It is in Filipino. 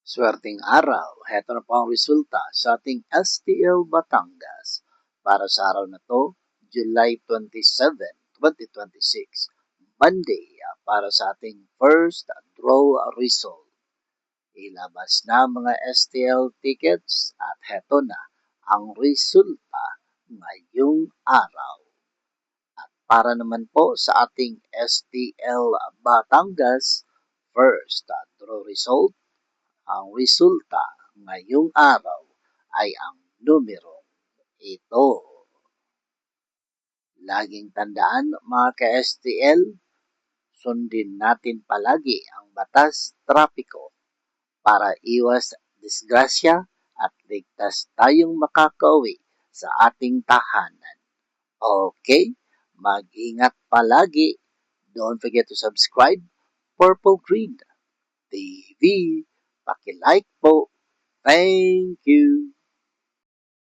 Swerteng araw, heto na po ang resulta sa ating STL Batangas para sa araw na to, July 27, 2026, Monday para sa ating first draw result. Ilabas na mga STL tickets at heto na ang resulta ngayong araw. At para naman po sa ating STL Batangas first draw result, ang resulta ngayong araw ay ang numero ito. Laging tandaan mga ka-STL, sundin natin palagi ang batas trapiko para iwas disgrasya at ligtas tayong makakauwi sa ating tahanan. Okay, mag-ingat palagi. Don't forget to subscribe Purple Green TV. Paki-like po. Thank you.